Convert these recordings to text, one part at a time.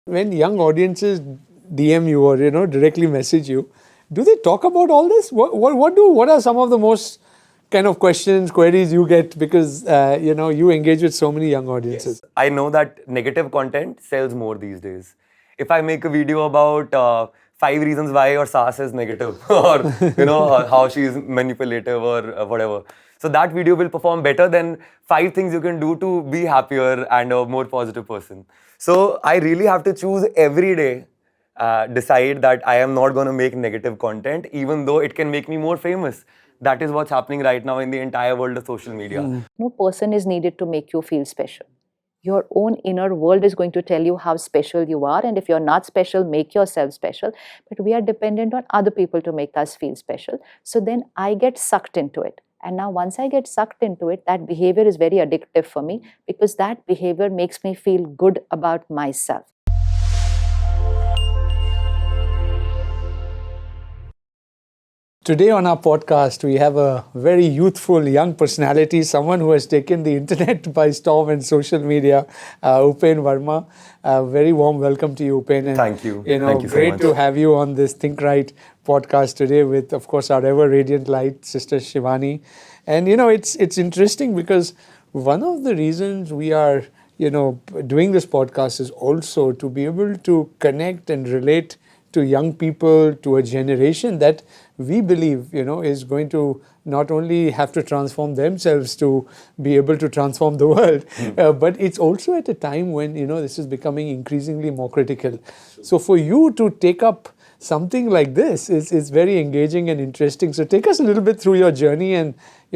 When young audiences DM you or directly message you, do they talk about all this? What are some of the most kind of questions, queries you get because you engage with so many young audiences? I know that negative content sells more these days. If I make a video about 5 reasons why your sass is negative, or how she is manipulative or whatever, so that video will perform better than 5 things you can do to be happier and a more positive person. So I really have to choose every day, decide that I am not going to make negative content, even though it can make me more famous. That is what's happening right now in the entire world of social media. No person is needed to make you feel special. Your own inner world is going to tell you how special you are, and if you're not special, make yourself special. But we are dependent on other people to make us feel special. So then I get sucked into it. And now, once I get sucked into it, that behavior is very addictive for me because that behavior makes me feel good about myself. Today on our podcast, we have a very youthful young personality, someone who has taken the internet by storm and social media, Upen Verma. Very warm welcome to you, Upen. And, Thank you. Thank you so great much. To have you on this Think Right podcast today with, of course, our ever radiant light, Sister Shivani. And, it's interesting because one of the reasons we are, doing this podcast is also to be able to connect and relate to young people, to a generation that we believe, is going to not only have to transform themselves to be able to transform the world, but it's also at a time when, this is becoming increasingly more critical. So for you to take up something like this is very engaging and interesting. So take us a little bit through your journey and,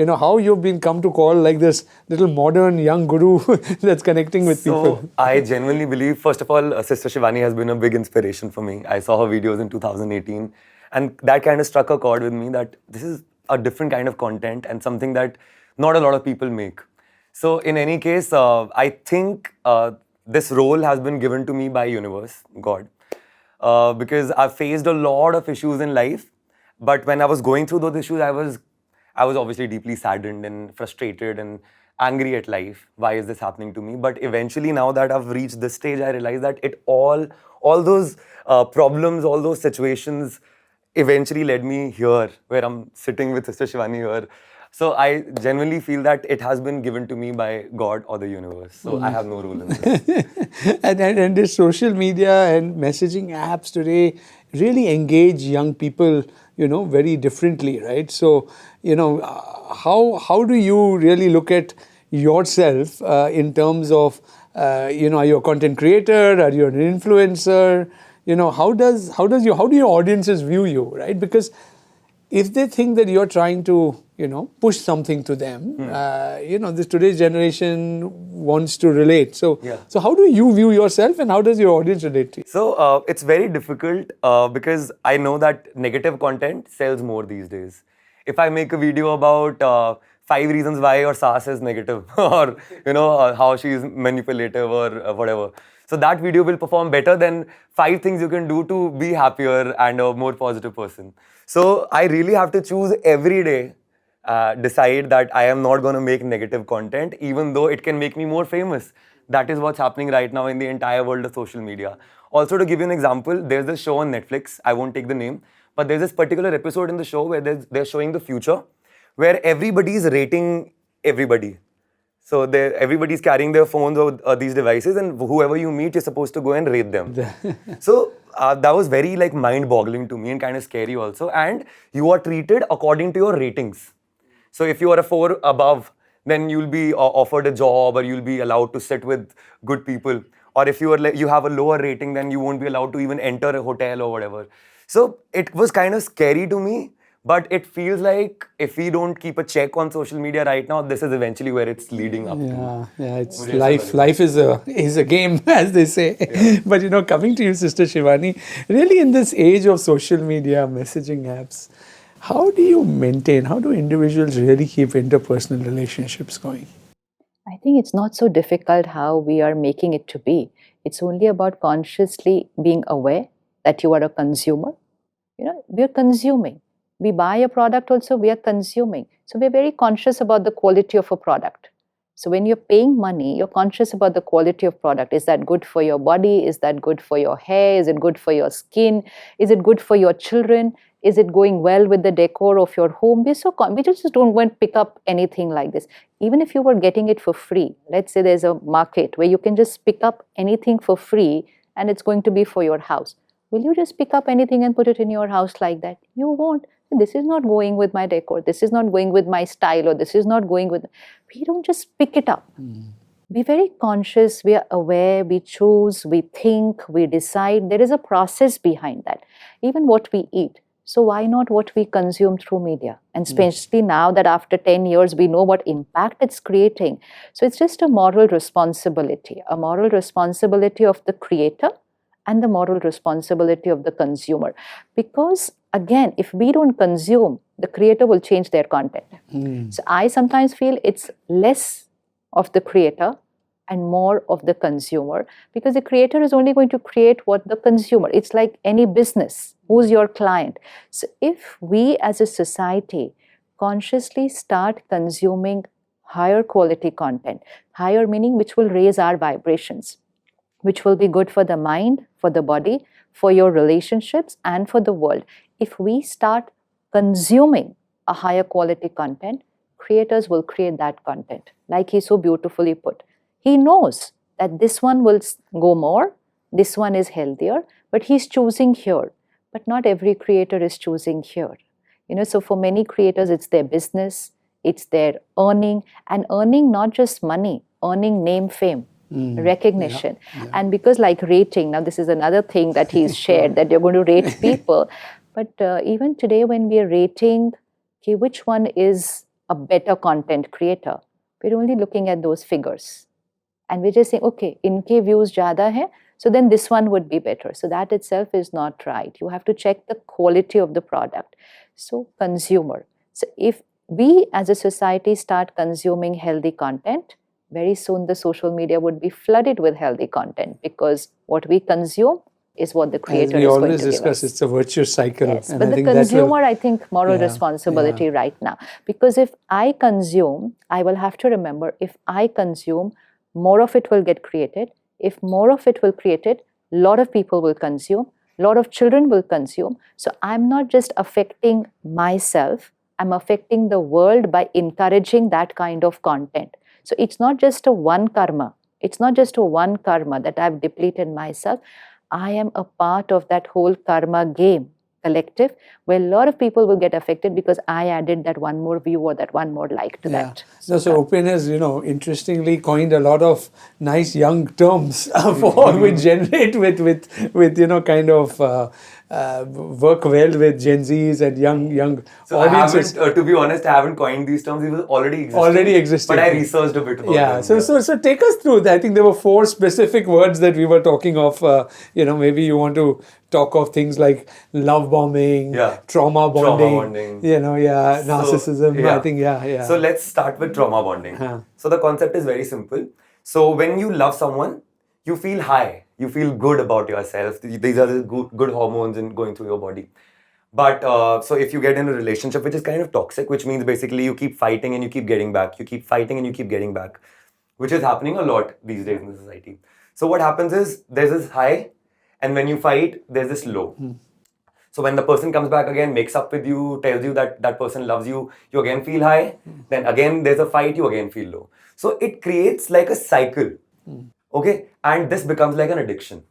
how you've been come to call like this little modern young guru that's connecting with people. So I genuinely believe, first of all, Sister Shivani has been a big inspiration for me. I saw her videos in 2018 and that kind of struck a chord with me that this is a different kind of content and something that not a lot of people make. So in any case, I think this role has been given to me by universe, God, because I've faced a lot of issues in life. But when I was going through those issues, I was obviously deeply saddened and frustrated and angry at life. Why is this happening to me? But eventually, now that I've reached this stage, I realize that all those problems, all those situations, eventually led me here, where I'm sitting with Sister Shivani here. So I genuinely feel that it has been given to me by God or the universe. So I have no role in this. and this social media and messaging apps today really engage young people, very differently, right? So, how do you really look at yourself in terms of, are you a content creator? Are you an influencer? How do your audiences view you, right? Because if they think that you're trying to, push something to them, this today's generation wants to relate. So, so how do you view yourself and how does your audience relate to you? So it's very difficult because I know that negative content sells more these days. If I make a video about 5 reasons why your sass is negative, or how she is manipulative or whatever, so that video will perform better than 5 things you can do to be happier and a more positive person. So I really have to choose every day, decide that I am not going to make negative content, even though it can make me more famous. That is what's happening right now in the entire world of social media. Also, to give you an example, there's this show on Netflix, I won't take the name, but there's this particular episode in the show where they're showing the future, where everybody is rating everybody. So everybody's carrying their phones or these devices, and whoever you meet, you're supposed to go and rate them. So that was very mind-boggling to me and kind of scary also. And you are treated according to your ratings. So if you are a 4 above, then you'll be offered a job or you'll be allowed to sit with good people. Or if you have a lower rating, then you won't be allowed to even enter a hotel or whatever. So it was kind of scary to me. But it feels like if we don't keep a check on social media right now, this is eventually where it's leading up to. Yeah, it's life. Life is a game, as they say. Yeah. But coming to you, Sister Shivani, really in this age of social media, messaging apps, how do individuals really keep interpersonal relationships going? I think it's not so difficult how we are making it to be. It's only about consciously being aware that you are a consumer. We are consuming. We buy a product also, we are consuming. So we're very conscious about the quality of a product. So when you're paying money, you're conscious about the quality of product. Is that good for your body? Is that good for your hair? Is it good for your skin? Is it good for your children? Is it going well with the decor of your home? We just don't want to pick up anything like this. Even if you were getting it for free, let's say there's a market where you can just pick up anything for free and it's going to be for your house. Will you just pick up anything and put it in your house like that? You won't. This is not going with my decor. This is not going with my style, or this is not going with. We don't just pick it up. Be very conscious, we are aware, we choose, we think, we decide. There is a process behind that. Even what we eat. So why not what we consume through media? And especially now that after 10 years, we know what impact it's creating. So it's just a moral responsibility of the creator and the moral responsibility of the consumer. Because again, if we don't consume, the creator will change their content. So I sometimes feel it's less of the creator and more of the consumer, because the creator is only going to create what the consumer, it's like any business, who's your client. So if we as a society consciously start consuming higher quality content, higher meaning which will raise our vibrations, which will be good for the mind, for the body, for your relationships, and for the world. If we start consuming a higher quality content, creators will create that content. Like he so beautifully put. He knows that this one will go more, this one is healthier, but he's choosing here. But not every creator is choosing here. So for many creators, it's their business, it's their earning, and earning not just money, earning name, fame. Recognition. And because like rating, now this is another thing that he's shared, that you're going to rate people. But even today when we are rating, okay, which one is a better content creator, we're only looking at those figures. And we're just saying, okay, inke views zyada hai, so then this one would be better. So that itself is not right. You have to check the quality of the product. So consumer. So if we as a society start consuming healthy content, very soon the social media would be flooded with healthy content, because what we consume is what the creator is going to give us. As we always discuss, it's a virtuous cycle. Yes, but the consumer, I think, moral responsibility right now. Because if I consume, I will have to remember, if I consume, more of it will get created. If more of it will created, a lot of people will consume, a lot of children will consume. So I'm not just affecting myself, I'm affecting the world by encouraging that kind of content. So it's not just a one karma. It's not just a one karma that I've depleted myself. I am a part of that whole karma game, collective, where a lot of people will get affected because I added that one more view or that one more like to that. So Upen has, interestingly coined a lot of nice young terms for which generate with kind of work well with Gen Zs and young So audiences. to be honest, I haven't coined these terms. These were already existing. But I researched a bit about them. So take us through. I think there were 4 specific words that we were talking of. Maybe you want to talk of things like love bombing, trauma bonding. Narcissism. I think, So let's start with trauma bonding. So the concept is very simple. So when you love someone, you feel high. You feel good about yourself. These are the good hormones going through your body. But so if you get in a relationship which is kind of toxic, which means basically you keep fighting and you keep getting back. You keep fighting and you keep getting back, which is happening a lot these days in the society. So what happens is there's this high, and when you fight, there's this low. So when the person comes back again, makes up with you, tells you that that person loves you, you again feel high. Then again there's a fight, you again feel low. So it creates like a cycle. Okay, and this becomes like an addiction.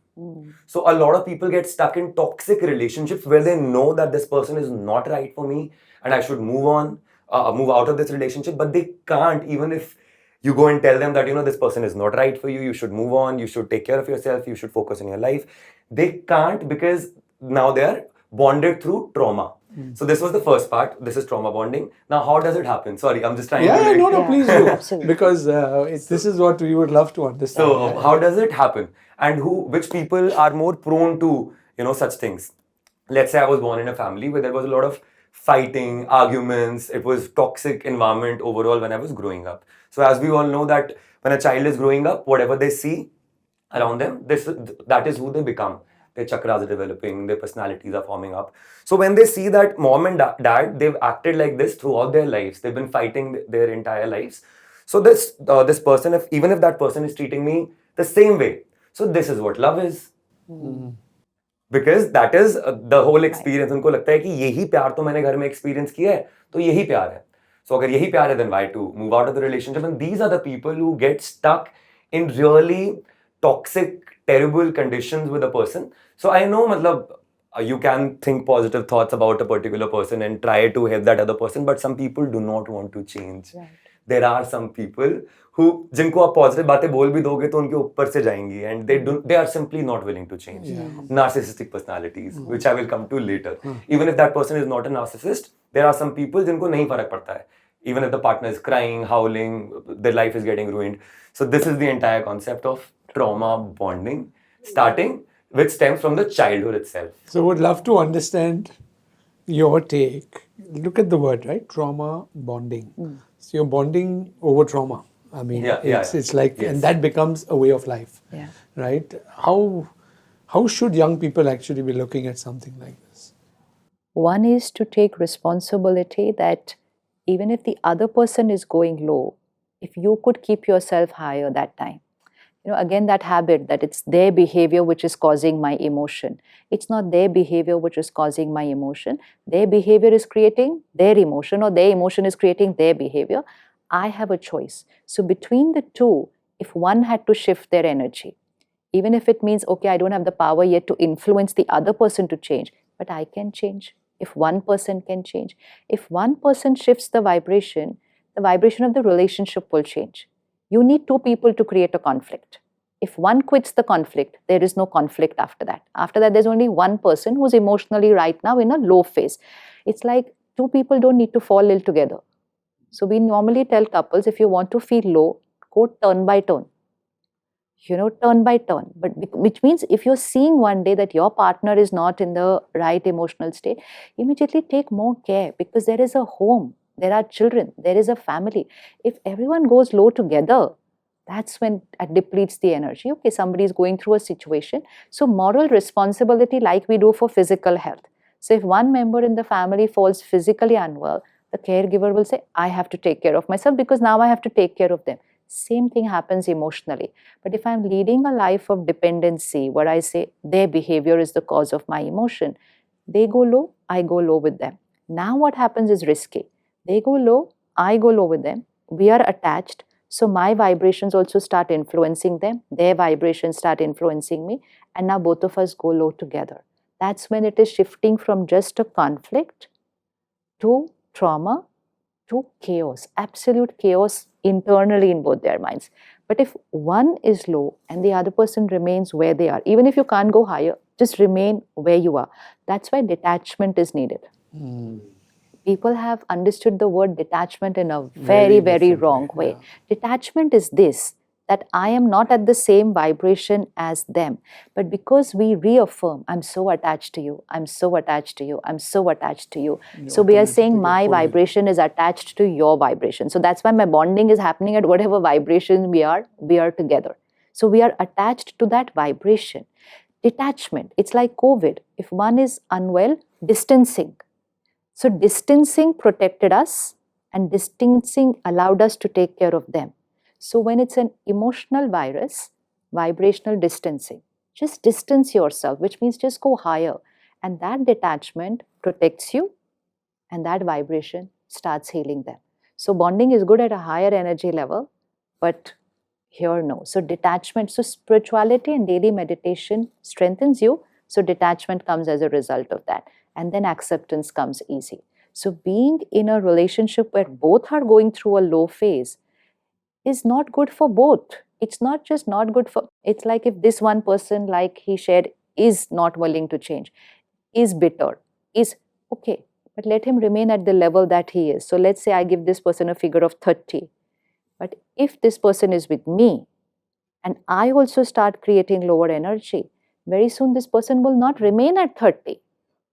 So a lot of people get stuck in toxic relationships where they know that this person is not right for me and I should move on, move out of this relationship, but they can't. Even if you go and tell them that, this person is not right for you, you should move on, you should take care of yourself, you should focus on your life. They can't, because now they are bonded through trauma. So this was the first part. This is trauma bonding. Now, how does it happen? Sorry, I'm just trying to... Please do. Absolutely. Because this is what we would love to understand. So how does it happen? And which people are more prone to, such things? Let's say I was born in a family where there was a lot of fighting, arguments. It was toxic environment overall when I was growing up. So as we all know that when a child is growing up, whatever they see around them, that is who they become. Their chakras are developing, their personalities are forming up. So when they see that mom and dad, they've acted like this throughout their lives, they've been fighting their entire lives. So this person, even if that person is treating me the same way, so this is what love is. Because that is the whole experience. उनको लगता है कि यही प्यार तो मैंने घर में experience किया है, तो यही प्यार है. So अगर यही प्यार है, then why to move out of the relationship? And these are the people who get stuck in really toxic, terrible conditions with a person. So I know, मतलब, you can think positive thoughts about a particular person and try to help that other person, but some people do not want to change. Right. There are some people who, जिनको आप positive बातें बोल भी दोगे तो उनके ऊपर से जाएंगी, and they are simply not willing to change. Narcissistic personalities, which I will come to later. Even if that person is not a narcissist, there are some people जिनको नहीं फर्क पड़ता है. Even if the partner is crying, howling, their life is getting ruined. So this is the entire concept of trauma bonding, starting, which stems from the childhood itself. So would love to understand your take. Look at the word, right? Trauma bonding. So you're bonding over trauma. I mean, it's like, Yes. and that becomes a way of life, Yeah. right? How should young people actually be looking at something like this? One is to take responsibility that even if the other person is going low, if you could keep yourself higher that time. Again, that habit that it's their behavior which is causing my emotion. It's not their behavior which is causing my emotion. Their behavior is creating their emotion, or their emotion is creating their behavior. I have a choice. So between the two, if one had to shift their energy, even if it means, okay, I don't have the power yet to influence the other person to change, but I can change. If one person can change, if one person shifts the vibration of the relationship will change. You need two people to create a conflict. If one quits the conflict, there is no conflict after that. After that, there's only one person who's emotionally right now in a low phase. It's like two people don't need to fall ill together. So we normally tell couples, if you want to feel low, go turn by turn. Turn by turn. But which means if you're seeing one day that your partner is not in the right emotional state, immediately take more care, because there is a home. There are children, there is a family. If everyone goes low together, that's when it depletes the energy. Okay, somebody is going through a situation. So moral responsibility, like we do for physical health. So if one member in the family falls physically unwell, the caregiver will say, I have to take care of myself because now I have to take care of them. Same thing happens emotionally. But if I'm leading a life of dependency, where I say their behavior is the cause of my emotion, they go low, I go low with them. Now what happens is risky. They go low, I go low with them. We are attached. So my vibrations also start influencing them. Their vibrations start influencing me. And now both of us go low together. That's when it is shifting from just a conflict to trauma to chaos, absolute chaos internally in both their minds. But if one is low and the other person remains where they are, even if you can't go higher, just remain where you are. That's why detachment is needed. People have understood the word detachment in a very, very wrong way. Detachment is this, that I am not at the same vibration as them. But because we reaffirm, I'm so attached to you, I'm so attached to you, I'm so attached to you. So we are saying my vibration is attached to your vibration. So that's why my bonding is happening at whatever vibration we are together. So we are attached to that vibration. Detachment, it's like COVID. If one is unwell, distancing. So distancing protected us, and distancing allowed us to take care of them. So when it's an emotional virus, vibrational distancing, just distance yourself, which means just go higher. And that detachment protects you, and that vibration starts healing them. So bonding is good at a higher energy level, but here no. So detachment, so spirituality and daily meditation strengthens you. So detachment comes as a result of that. And then acceptance comes easy. So being in a relationship where both are going through a low phase is not good for both. It's not just not good for, it's like if this one person, like he shared, is not willing to change, is bitter, is okay, but let him remain at the level that he is. So let's say I give this person a figure of 30. But if this person is with me and I also start creating lower energy, very soon this person will not remain at 30.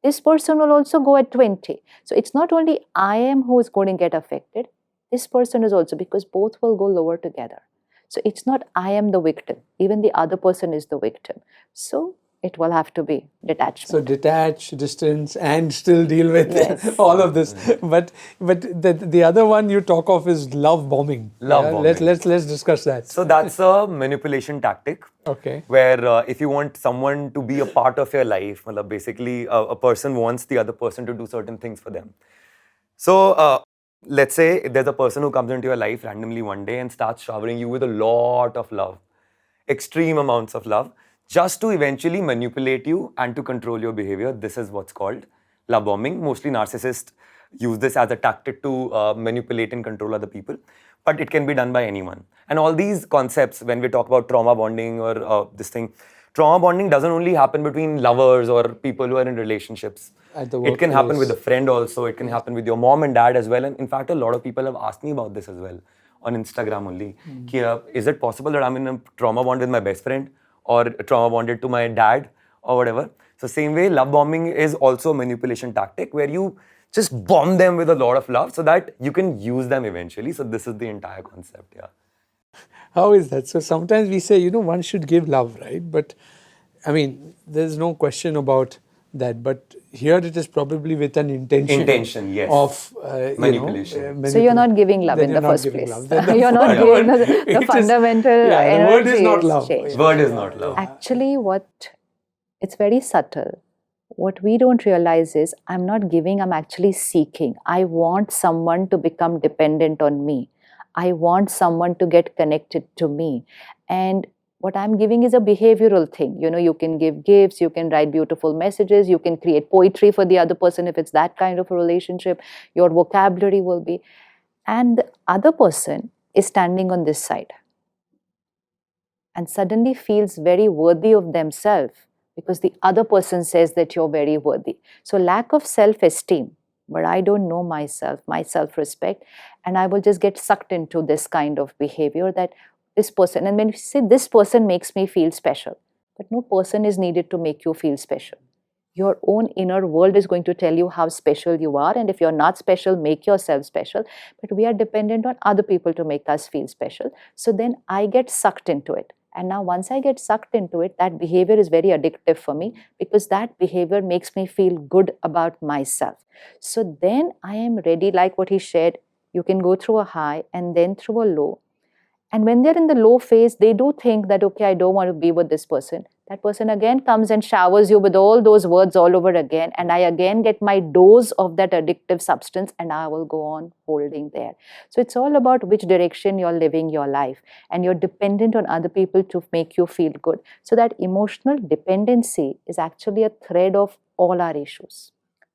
This person will also go at 20. So it's not only I am who is going to get affected, this person is also, because both will go lower together. So it's not I am the victim, even the other person is the victim. So it will have to be detachment. So detach, distance, and still deal with Yes. all of this. But the other one you talk of is love bombing. Love bombing. Let's discuss that. So that's a manipulation tactic. Okay. Where if you want someone to be a part of your life, matlab basically a person wants the other person to do certain things for them. So let's say there's a person who comes into your life randomly one day and starts showering you with a lot of love, extreme amounts of love, just to eventually manipulate you and to control your behavior. This is what's called love bombing. Mostly narcissists use this as a tactic to manipulate and control other people, but it can be done by anyone. And all these concepts, when we talk about trauma bonding or this thing, trauma bonding doesn't only happen between lovers or people who are in relationships. At the It can happen with a workplace. friend also. It can happen with your mom and dad as well. And in fact, a lot of people have asked me about this as well on Instagram only. Ki, is it possible that I'm in a trauma bond with my best friend or trauma bonded to my dad or whatever? So same way, love bombing is also a manipulation tactic where you just bomb them with a lot of love so that you can use them eventually. So this is the entire concept, yeah. How is that? So sometimes we say, one should give love, right? But I mean, there's no question about that. But here it is probably with an intention. Intention, yes. Of Manipulation. So you're not giving love Then in you're the not first giving place. love. Then You're not the giving word- the it is- fundamental yeah, the word is energy not is love. changed. Word is not love. Actually, it's very subtle. What we don't realize is I'm not giving, I'm actually seeking. I want someone to become dependent on me. I want someone to get connected to me. And what I'm giving is a behavioral thing. You can give gifts, you can write beautiful messages, you can create poetry for the other person if it's that kind of a relationship. Your vocabulary will be. And the other person is standing on this side and suddenly feels very worthy of themselves because the other person says that you're very worthy. So lack of self-esteem, but I don't know myself, my self-respect, and I will just get sucked into this kind of behavior that this person, and when you say this person makes me feel special, but no person is needed to make you feel special. Your own inner world is going to tell you how special you are, and if you're not special, make yourself special. But we are dependent on other people to make us feel special. So then I get sucked into it. And now once I get sucked into it, that behavior is very addictive for me because that behavior makes me feel good about myself. So then I am ready, like what he shared, you can go through a high and then through a low. And when they're in the low phase, they do think that, okay, I don't want to be with this person. That person again comes and showers you with all those words all over again. And I again get my dose of that addictive substance and I will go on holding there. So it's all about which direction you're living your life. And you're dependent on other people to make you feel good. So that emotional dependency is actually a thread of all our issues.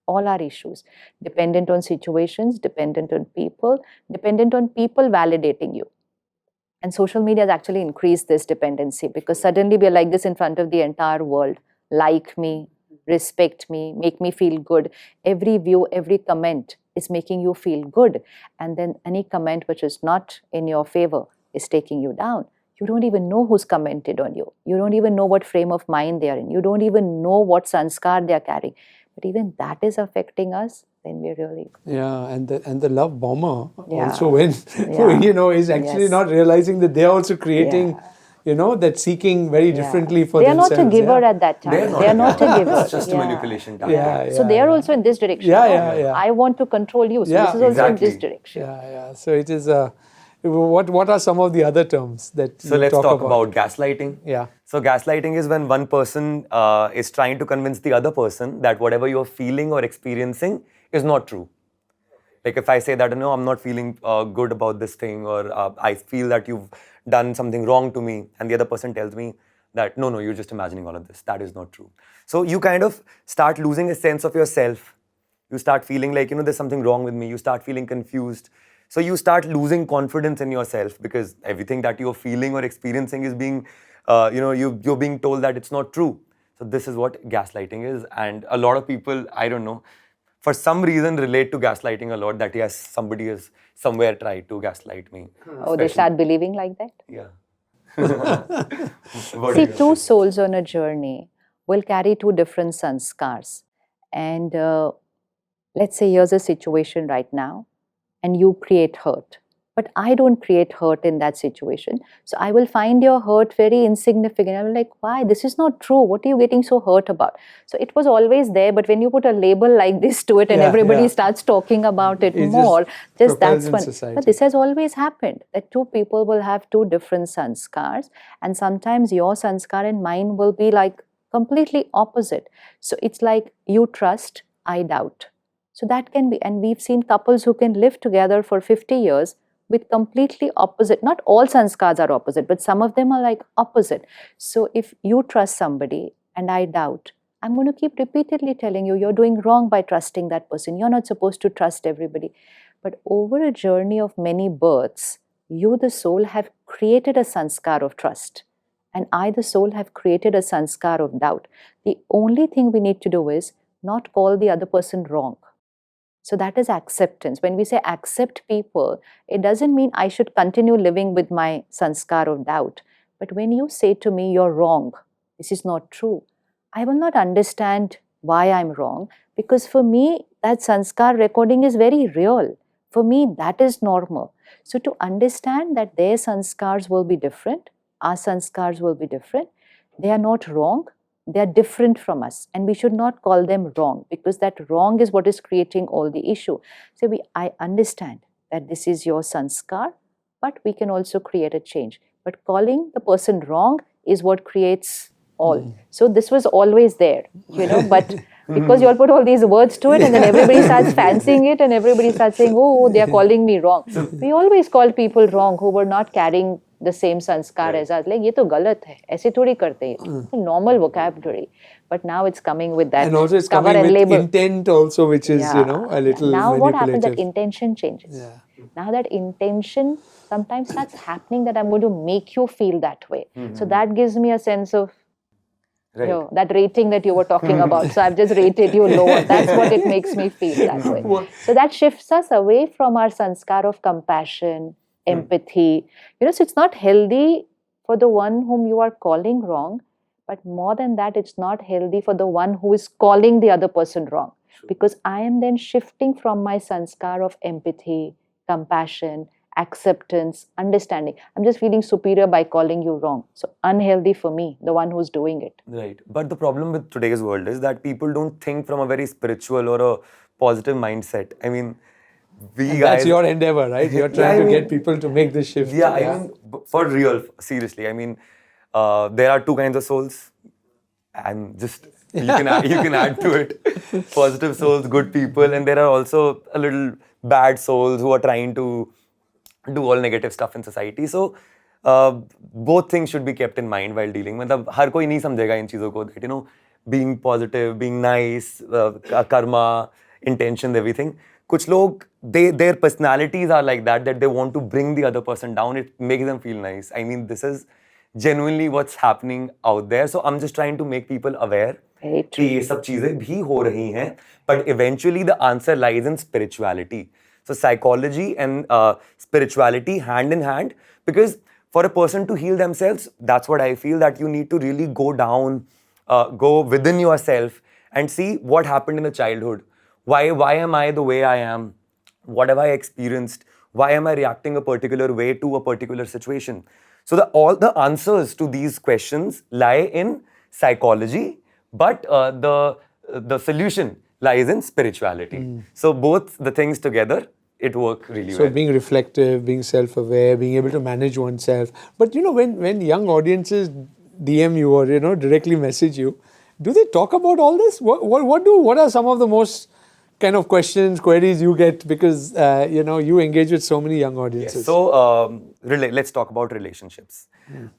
All our issues. Dependent on situations, dependent on people validating you. And social media has actually increased this dependency because suddenly we're like this in front of the entire world. Like me, respect me, make me feel good. Every view, every comment is making you feel good. And then any comment which is not in your favor is taking you down. You don't even know who's commented on you. You don't even know what frame of mind they are in. You don't even know what sanskar they are carrying. But even that is affecting us, then we're really... Yeah, and the love bomber Yeah. also when Yeah. is actually Yes. not realizing that they're also creating that seeking very differently for they are themselves. not a giver yeah. at that time. They're They are not a giver. It's just a manipulation tactic. Yeah, So they are also in this direction. Yeah, no? yeah, yeah. I want to control you. So Yeah, this is also in this exactly. direction. Yeah. So it is what are some of the other terms that So you let's talk talk about gaslighting. Yeah. So gaslighting is when one person is trying to convince the other person that whatever you're feeling or experiencing is not true. Like if I say that, no, I'm not feeling good about this thing, or I feel that you've done something wrong to me, and the other person tells me that, no, you're just imagining all of this. That is not true. So you kind of start losing a sense of yourself. You start feeling like, there's something wrong with me. You start feeling confused. So you start losing confidence in yourself because everything that you're feeling or experiencing is being, you're being told that it's not true. So this is what gaslighting is. And a lot of people, I don't know, for some reason relate to gaslighting a lot, that yes, somebody has somewhere tried to gaslight me. Oh, they start believing like that? Yeah. See, two souls on a journey will carry two different sanskars. And let's say here's a situation right now, and you create hurt. but I don't create hurt in that situation. So I will find your hurt very insignificant. I will like, why? This is not true. What are you getting so hurt about? So it was always there, but when you put a label like this to it and Yeah, everybody yeah. starts talking about it It just more, just propels that's in when. society. But this has always happened, that two people will have two different sanskars, and sometimes your sanskar and mine will be like completely opposite. So it's like you trust, I doubt. So that can be, and we've seen couples who can live together for 50 years with completely opposite. Not all sanskars are opposite, but some of them are like opposite. So if you trust somebody and I doubt, I'm going to keep repeatedly telling you, you're doing wrong by trusting that person. You're not supposed to trust everybody. But over a journey of many births, you, the soul, have created a sanskar of trust. And I, the soul, have created a sanskar of doubt. The only thing we need to do is not call the other person wrong. So that is acceptance. When we say accept people, it doesn't mean I should continue living with my sanskar of doubt. But when you say to me, you're wrong, this is not true, I will not understand why I'm wrong, because for me, that sanskar recording is very real. For me, that is normal. So to understand that their sanskars will be different, our sanskars will be different, they are not wrong, they are different from us, and we should not call them wrong, because that wrong is what is creating all the issue. So I understand that this is your sanskar, but we can also create a change. But calling the person wrong is what creates all. So this was always there, but because you all put all these words to it, and then everybody starts fancying it, and everybody starts saying, oh, they are calling me wrong. We always called people wrong who were not carrying the same sanskar as us. Like, ये तो गलत है, ऐसे थोड़ी करते हैं. Normal vocabulary. But now it's coming with that And also it's cover coming and with label. intent also, which is, a little Now what happens, that manipulative. intention changes. Yeah. Now that intention sometimes starts happening, that I'm going to make you feel that way. So that gives me a sense of, Right. that rating that you were talking about. So I've just rated you lower. That's what it makes me feel that way. So that shifts us away from our sanskar of compassion, empathy. So it's not healthy for the one whom you are calling wrong, but more than that, it's not healthy for the one who is calling the other person wrong. Because I am then shifting from my sanskar of empathy, compassion, acceptance, understanding. I'm just feeling superior by calling you wrong. So unhealthy for me, the one who's doing it. Right. But the problem with today's world is that people don't think from a very spiritual or a positive mindset. I mean, we And guys. that's your endeavor, right? You're trying to get people to make this shift. Yeah, I mean, for real, seriously. I mean, there are two kinds of souls, and just you can add to it. Positive souls, good people, and there are also a little bad souls who are trying to do all negative stuff in society. So both things should be kept in mind while dealing. मतलब हर कोई नहीं समझेगा इन चीजों को. That being positive, being nice, karma, intentions, everything. कुछ लोग their personalities are like that they want to bring the other person down. It makes them feel nice. I mean, this is genuinely what's happening out there. So I'm just trying to make people aware कि ये सब चीजें भी हो रही हैं. But eventually the answer lies in spirituality. So psychology and spirituality hand in hand, because for a person to heal themselves, that's what I feel, that you need to really go down, go within yourself and see what happened in the childhood. Why am I the way I am? What have I experienced? Why am I reacting a particular way to a particular situation? So all the answers to these questions lie in psychology, but the solution lies in spirituality. So both the things together, it work really well. So being reflective, being self-aware, being able to manage oneself. But when young audiences DM you or directly message you, do they talk about all this? What are some of the most kind of questions, queries you get, because you engage with so many young audiences? Yes. So let's talk about relationships.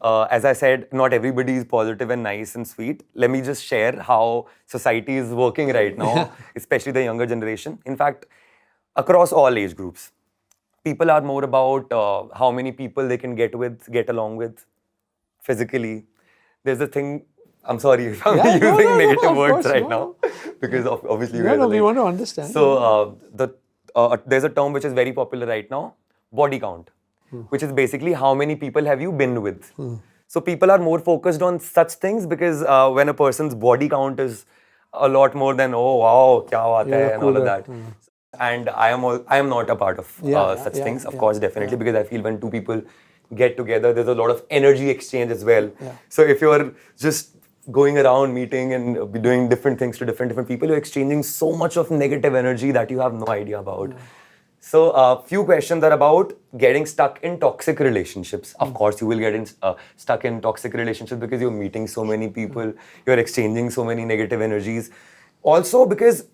As I said, not everybody is positive and nice and sweet. Let me just share how society is working right now, especially the younger generation. In fact, across all age groups, people are more about how many people they can get along with physically. There's a thing. I'm sorry if I'm using negative words right now, because obviously you guys are we want to understand. So there's a term which is very popular right now, body count, which is basically how many people have you been with. So people are more focused on such things, because when a person's body count is a lot more than, oh wow, kya baat hai, and all of that. And I am not a part of such things, of course, definitely, because I feel when two people get together, there's a lot of energy exchange as well. So if you're just going around meeting and doing different things to different people, you're exchanging so much of negative energy that you have no idea about. So a few questions are about getting stuck in toxic relationships. Of course, you will get stuck in toxic relationships because you're meeting so many people, you're exchanging so many negative energies. Also because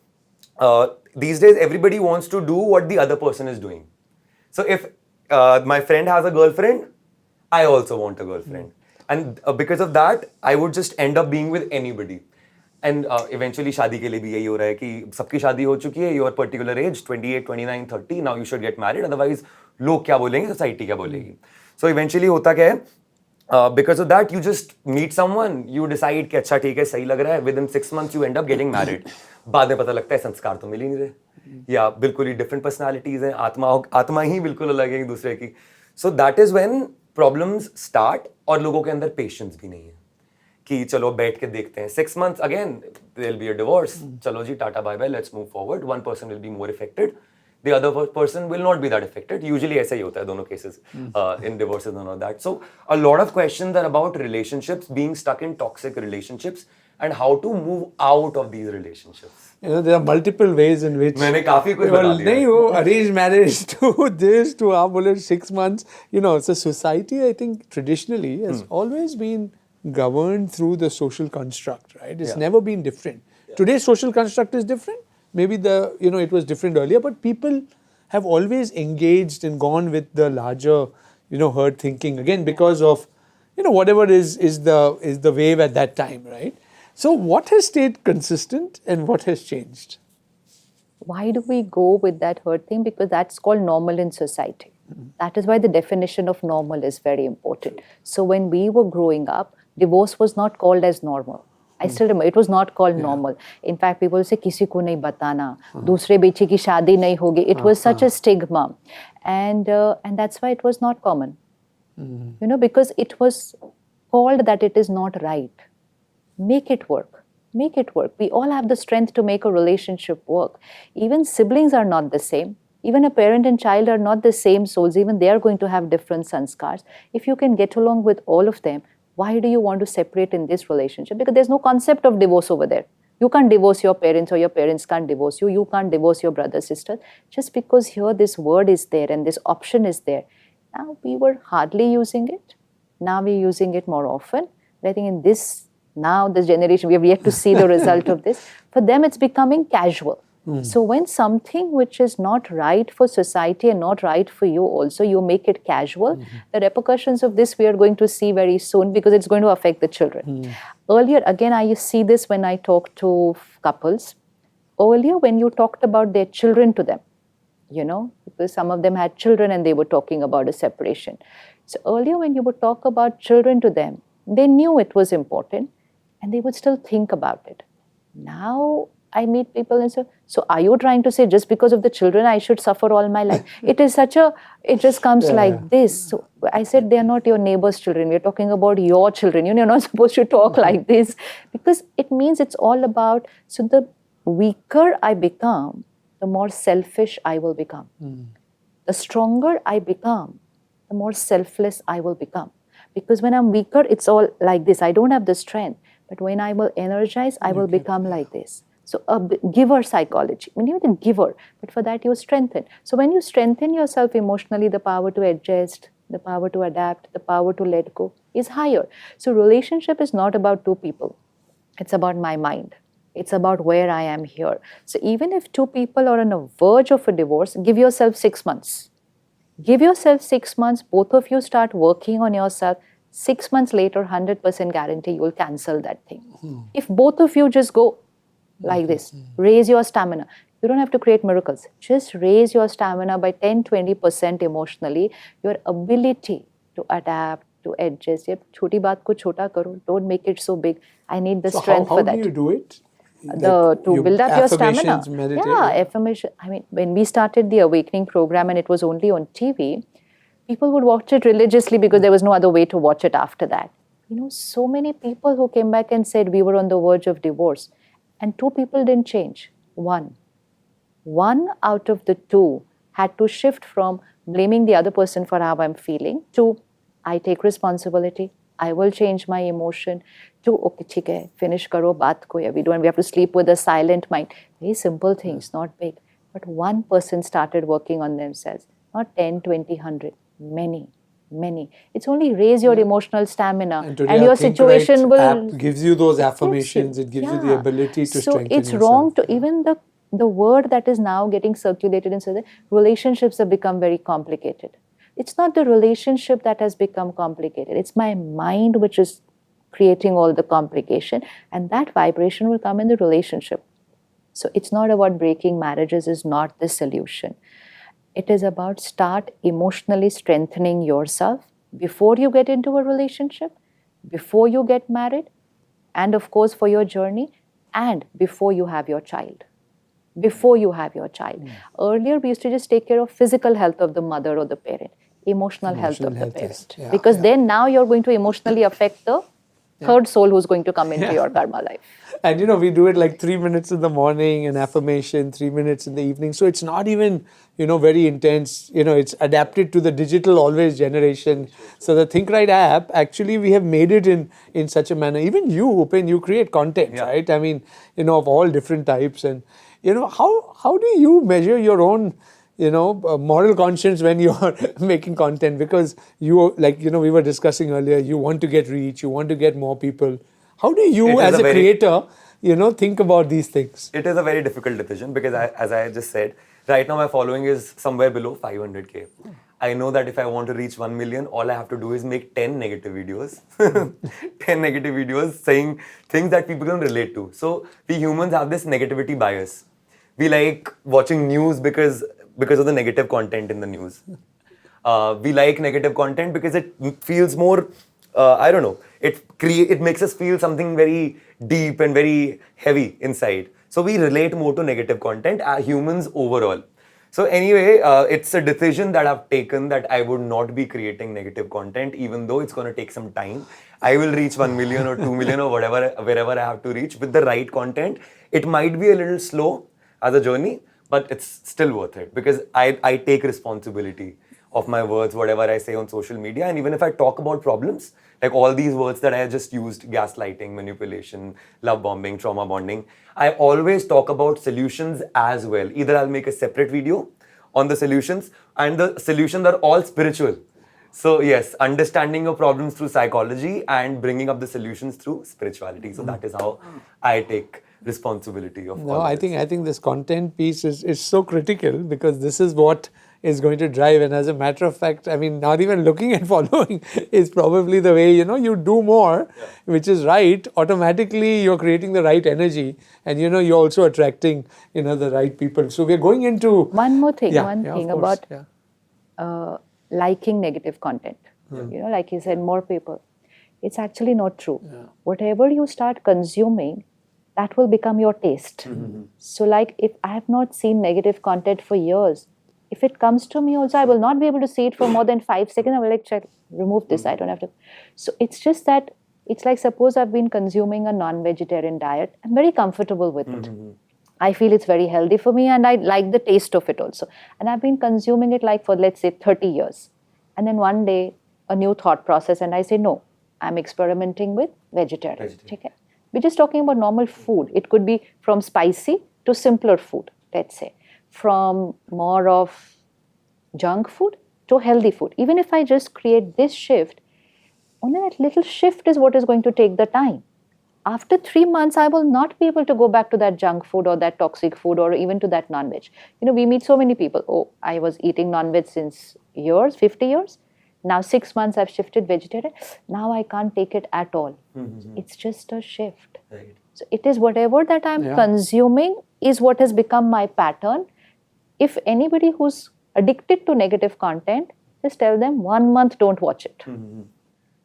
these days everybody wants to do what the other person is doing. So if my friend has a girlfriend, I also want a girlfriend. And because of that, I would just end up being with anybody. And eventually शादी के लिए भी यही हो रहा है कि सबकी शादी हो चुकी है, your particular age 28, 29, 30, now you should get married, otherwise लोग क्या बोलेंगे, society क्या बोलेगी. So eventually होता क्या है, because of that you just meet someone, you decide कि अच्छा ठीक है, सही लग रहा है, within 6 months you end up getting married. बाद में पता लगता है संस्कार तो मिल ही नहीं रहे, या बिल्कुल ही different personalities हैं, आत्मा ही बिल्कुल अलग है एक दूसरे की. So that is when problems start, और लोगों के अंदर patience भी नहीं है कि चलो बैठ के देखते हैं. 6 months again there will be a divorce. चलो जी tata bye bye, let's move forward. One person will be more affected, the other person will not be that affected. Usually ऐसा ही होता है दोनों cases in divorces and all that. So a lot of questions are about relationships, being stuck in toxic relationships and how to move out of these relationships. You know, there are multiple ways in which मैंने काफी कुछ बता दिया. नहीं वो arranged marriage to this to आप बोले 6 months. You know, so society I think traditionally has always been governed through the social construct, right? It's never been different. Today's social construct is different. Maybe it was different earlier, but people have always engaged and gone with the larger, herd thinking again because of, whatever is the wave at that time, right? So what has stayed consistent and what has changed? Why do we go with that herd thing? Because that's called normal in society. That is why the definition of normal is very important. So when we were growing up, divorce was not called as normal. I still remember, it was not called normal. In fact, people say, किसी को नहीं बताना, दूसरे बेटे की शादी नहीं होगी. It was such a stigma. And that's why it was not common. Because it was called that it is not right. Make it work. Make it work. We all have the strength to make a relationship work. Even siblings are not the same. Even a parent and child are not the same souls. Even they are going to have different sanskars. If you can get along with all of them, why do you want to separate in this relationship? Because there's no concept of divorce over there. You can't divorce your parents or your parents can't divorce you. You can't divorce your brother, sister. Just because here this word is there and this option is there. Now we were hardly using it. Now we're using it more often. But I think in this generation, we have yet to see the result of this. For them, it's becoming casual. So when something which is not right for society and not right for you also, you make it casual, the repercussions of this we are going to see very soon because it's going to affect the children. Earlier, again, I see this when I talk to couples. Earlier, when you talked about their children to them, because some of them had children and they were talking about a separation. So earlier, when you would talk about children to them, they knew it was important and they would still think about it. Now, I meet people and say, so are you trying to say just because of the children I should suffer all my life? It just comes like this. So I said, they are not your neighbor's children. We're talking about your children. You're not supposed to talk like this because it means it's all about, so the weaker I become, the more selfish I will become. The stronger I become, the more selfless I will become. Because when I'm weaker, it's all like this. I don't have the strength. But when I will energize, I will become like this. So a giver psychology, you're the giver, but for that you strengthen. So when you strengthen yourself emotionally, the power to adjust, the power to adapt, the power to let go is higher. So relationship is not about two people. It's about my mind. It's about where I am here. So even if two people are on a verge of a divorce, give yourself 6 months. Give yourself 6 months, both of you start working on yourself. 6 months later, 100% guarantee you will cancel that thing. If both of you just go like this, raise your stamina. You don't have to create miracles. Just raise your stamina by 10-20% emotionally. Your ability to adapt, to adjust. Choti baat ko chota karo. Don't make it so big. I need the strength for that. How do you do it? To build up your stamina. Meditate. Yeah, affirmation. When we started the Awakening program and it was only on TV, people would watch it religiously because there was no other way to watch it after that. So many people who came back and said we were on the verge of divorce. And 2 people didn't change. One One out of the two had to shift from blaming the other person for how I'm feeling to I take responsibility, I will change my emotion, to okay, theek hai, finish karo, baat koi abhi do, and we have to sleep with a silent mind. Very simple things, not big. But one person started working on themselves, not 10, 20, 100, many. It's only raise your emotional stamina And today and our your Think situation Right will app gives you those it gives affirmations. you. It gives you the Yeah. ability to So strengthen it's yourself. wrong to even the word that is now getting circulated in society, relationships have become very complicated. It's not the relationship that has become complicated. It's my mind which is creating all the complication, and that vibration will come in the relationship. So it's not about breaking marriages is not the solution. It is about start emotionally strengthening yourself before you get into a relationship, before you get married, and of course for your journey, and before you have your child. Before you have your child. Earlier, we used to just take care of physical health of the mother or the parent, emotional health of the health is- parent. yeah, because yeah. then now you're going to emotionally affect the third soul who's going to come into your karma life. And we do it like 3 minutes in the morning, an affirmation, 3 minutes in the evening. So it's not even, very intense. It's adapted to the digital always generation. So the Think Right app, actually, we have made it in such a manner. Even you, Upen, you create content, Yeah. right? I mean, of all different types. And, how do you measure your own, moral conscience when you're making content? Because you, like, we were discussing earlier, you want to get reach, you want to get more people. How do It you, is as a a very- creator, think about these things? It is a very difficult decision because, as I just said, right now my following is somewhere below 500K. I know that if I want to reach 1 million, all I have to do is make 10 negative videos. 10 negative videos saying things that people can relate to. So we humans have this negativity bias. We like watching news because of the negative content in the news. We like negative content because it feels more, I don't know, it makes us feel something very deep and very heavy inside. So we relate more to negative content, humans overall. So anyway, it's a decision that I've taken that I would not be creating negative content, even though it's going to take some time. I will reach 1 million or 2 million or whatever, wherever I have to reach with the right content. It might be a little slow as a journey, but it's still worth it because I take responsibility of my words, whatever I say on social media. And even if I talk about problems, like all these words that I just used, gaslighting, manipulation, love bombing, trauma bonding, I always talk about solutions as well. Either I'll make a separate video on the solutions, and the solutions are all spiritual. So yes, understanding your problems through psychology and bringing up the solutions through spirituality. So that is how I take responsibility of No, all I this. think this content piece is so critical because this is what is going to drive. And as a matter of fact, I mean, not even looking at following is probably the way, you do more, which is right. Automatically, you're creating the right energy and, you're also attracting, the right people. So we're going into... One more thing, Yeah, of course, about yeah. liking negative content. Like you said, more people. It's actually not true. Whatever you start consuming, that will become your taste. So like if I have not seen negative content for years, if it comes to me also, I will not be able to see it for more than 5 seconds. I will like check, remove this. I don't have to. So it's just that, it's like suppose I've been consuming a non-vegetarian diet. I'm very comfortable with it. I feel it's very healthy for me and I like the taste of it also. And I've been consuming it like for, let's say, 30 years. And then one day, a new thought process and I say, no, I'm experimenting with vegetarian. Okay? We're just talking about normal food. It could be from spicy to simpler food, let's say. From more of junk food to healthy food. Even if I just create this shift, only that little shift is what is going to take the time. After 3 months, I will not be able to go back to that junk food or that toxic food or even to that non-veg. We meet so many people. Oh, I was eating non-veg since years, 50 years. Now 6 months I've shifted vegetarian. Now I can't take it at all. It's just a shift. Right. So it is whatever that I'm consuming is what has become my pattern. If anybody who's addicted to negative content, just tell them 1 month don't watch it.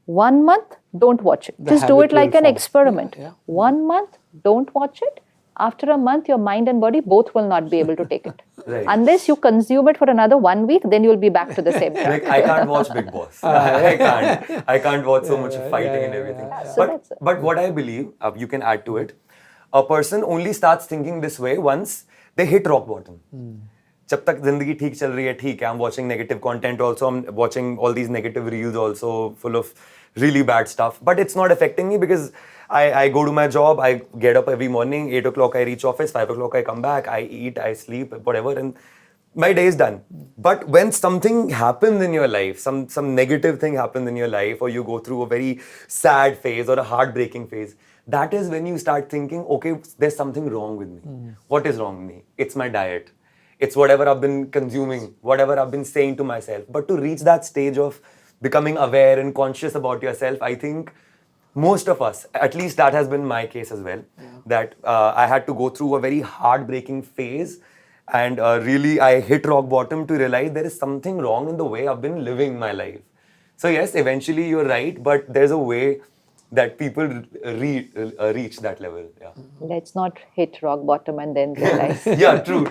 1 month, don't watch it. Just do it like an experiment. 1 month, don't watch it. After a month, your mind and body both will not be able to take it. Right. Unless you consume it for another 1 week, then you'll be back to the same track. Like, I can't watch Big Boss. I can't watch so much fighting and everything. So that's it. But what I believe, you can add to it, a person only starts thinking this way once they hit rock bottom. जब तक जिंदगी ठीक चल रही है, ठीक है, I'm watching negative content also, I'm watching all these negative reels also full of really bad stuff, but it's not affecting me because I go to my job, I get up every morning, 8 o'clock I reach office, 5 o'clock I come back, I eat, I sleep, whatever, and my day is done. But when something happens in your life, some negative thing happens in your life, or you go through a very sad phase or a heartbreaking phase, that is when you start thinking, okay, there's something wrong with me. What is wrong with me? It's my diet. It's whatever I've been consuming, whatever I've been saying to myself. But to reach that stage of becoming aware and conscious about yourself, I think most of us, at least that has been my case as well, that I had to go through a very heartbreaking phase, and really I hit rock bottom to realize there is something wrong in the way I've been living my life. So yes, eventually you're right, but there's a way that people reach that level. Yeah. Let's not hit rock bottom and then realize. Yeah, true.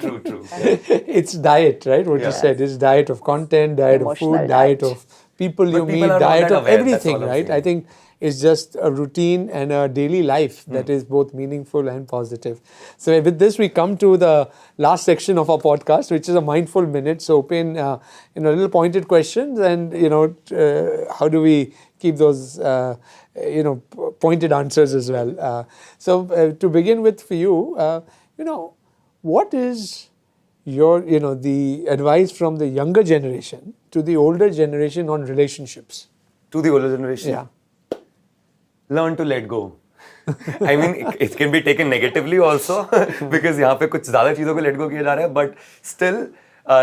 It's diet, right? What you Yeah. said is diet of content, diet of Emotional food, diet diet. of people But you people meet, are not diet that of aware, that's everything, all I'm right? saying. I think it's just a routine and a daily life that is both meaningful and positive. So with this, we come to the last section of our podcast, which is a mindful minute. So Upen, little pointed questions, and how do we keep those pointed answers as well. So to begin with, for you, what is your the advice from the younger generation to the older generation on relationships? To the older generation, Yeah. learn to let go. I mean, it can be taken negatively also because यहाँ पे कुछ ज़्यादा चीज़ों को let go किया जा रहा है, but still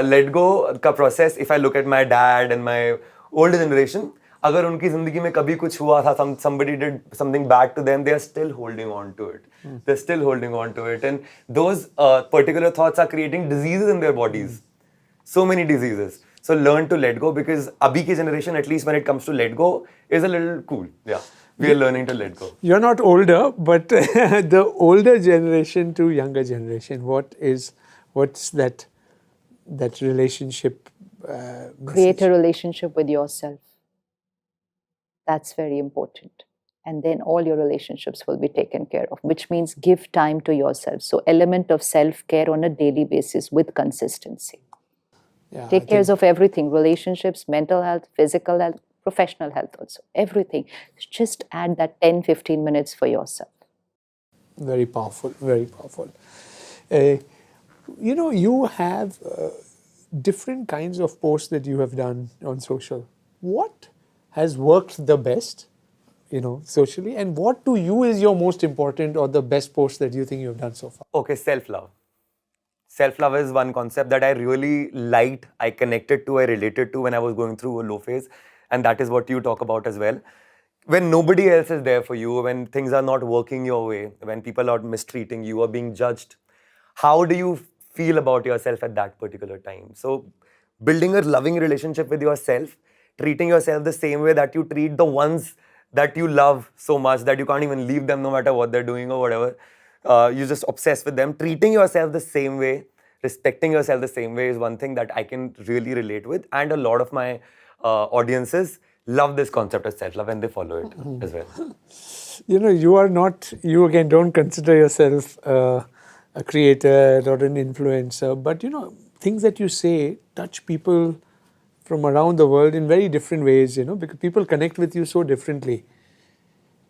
let go का process. If I look at my dad and my older generation, अगर उनकी ज़िंदगी में कभी कुछ हुआ था, somebody did something bad to them, they are still holding on to it. They're still holding on to it, and those particular thoughts are creating diseases in their bodies. So many diseases. So learn to let go, because abhi ki generation, at least when it comes to let go, is a little cool. Yeah. We are learning to let go. You're not older, but the older generation to younger generation, what's that relationship Create a message? relationship with yourself. That's very important. And then all your relationships will be taken care of, which means give time to yourself. So element of self-care on a daily basis with consistency. Yeah, I Take think- care of everything, relationships, mental health, physical health, professional health also, everything. Just add that 10, 15 minutes for yourself. Very powerful, very powerful. You have different kinds of posts that you have done on social. What has worked the best, socially, and what to you is your most important or the best post that you think you have done so far? Okay, self-love. Self-love is one concept that I really liked, I connected to, I related to when I was going through a low phase. And that is what you talk about as well. When nobody else is there for you, when things are not working your way, when people are mistreating you or being judged, how do you feel about yourself at that particular time? So building a loving relationship with yourself, treating yourself the same way that you treat the ones that you love so much that you can't even leave them no matter what they're doing or whatever. You're just obsessed with them. Treating yourself the same way, respecting yourself the same way is one thing that I can really relate with. And a lot of my audiences love this concept of self-love and they follow it as well. You again don't consider yourself a creator or an influencer, but things that you say touch people from around the world in very different ways, because people connect with you so differently.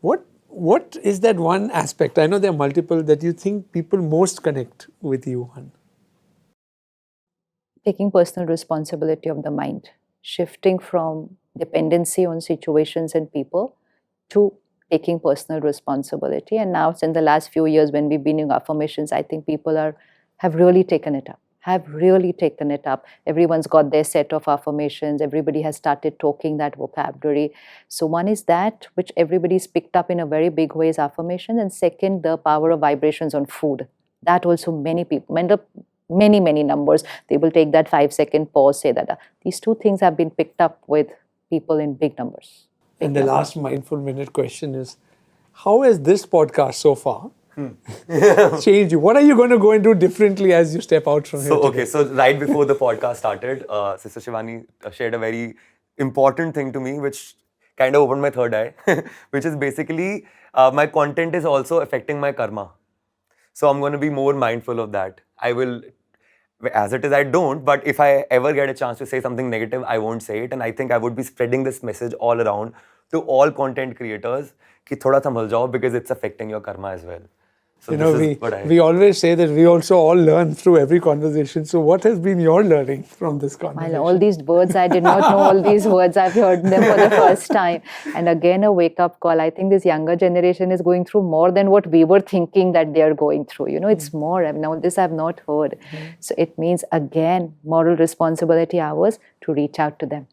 What is that one aspect? I know there are multiple that you think people most connect with you on. Taking personal responsibility of the mind, shifting from dependency on situations and people to taking personal responsibility. And now, in the last few years, when we've been doing affirmations, I think people have really taken it up. Everyone's got their set of affirmations. Everybody has started talking that vocabulary. So one is that, which everybody's picked up in a very big way, is affirmation. And second, the power of vibrations on food. That also many people, many numbers, they will take that 5-second pause, say that. These two things have been picked up with people in big numbers. And the last mindful minute question is, how has this podcast so far changed you? What are you going to go and do differently as you step out from here today? So right before the podcast started, Sister Shivani shared a very important thing to me, which kind of opened my third eye, which is basically my content is also affecting my karma. So I'm going to be more mindful of that. I will, as it is, I don't, but if I ever get a chance to say something negative, I won't say it. And I think I would be spreading this message all around to all content creators कि थोड़ा संभल जाओ, because it's affecting your karma as well. So we always say that we also all learn through every conversation. So what has been your learning from this conversation? Well, all these words, I did not know all these words. I've heard them for the first time. And again, a wake-up call. I think this younger generation is going through more than what we were thinking that they are going through. It's more. I mean, now this I've not heard. So it means, again, moral responsibility ours to reach out to them.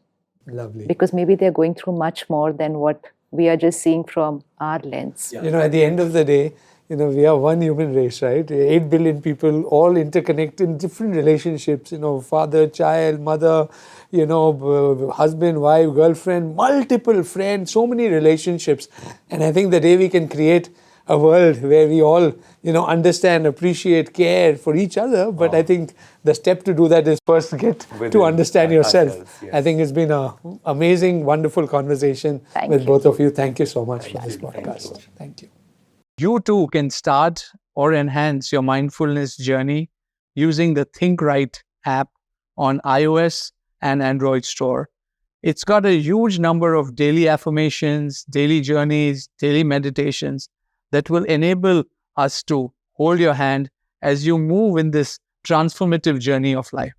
Lovely. Because maybe they're going through much more than what we are just seeing from our lens. At the end of the day, we are one human race, right? 8 billion people, all interconnected in different relationships, father, child, mother, husband, wife, girlfriend, multiple friends, so many relationships. And I think the day we can create a world where we all, understand, appreciate, care for each other. But I think the step to do that is first get to understand yourself. Yes. I think it's been an amazing, wonderful conversation with both of you. Thank you so much for this podcast. Thank you. You too can start or enhance your mindfulness journey using the Think Right app on iOS and Android store. It's got a huge number of daily affirmations, daily journeys, daily meditations that will enable us to hold your hand as you move in this transformative journey of life.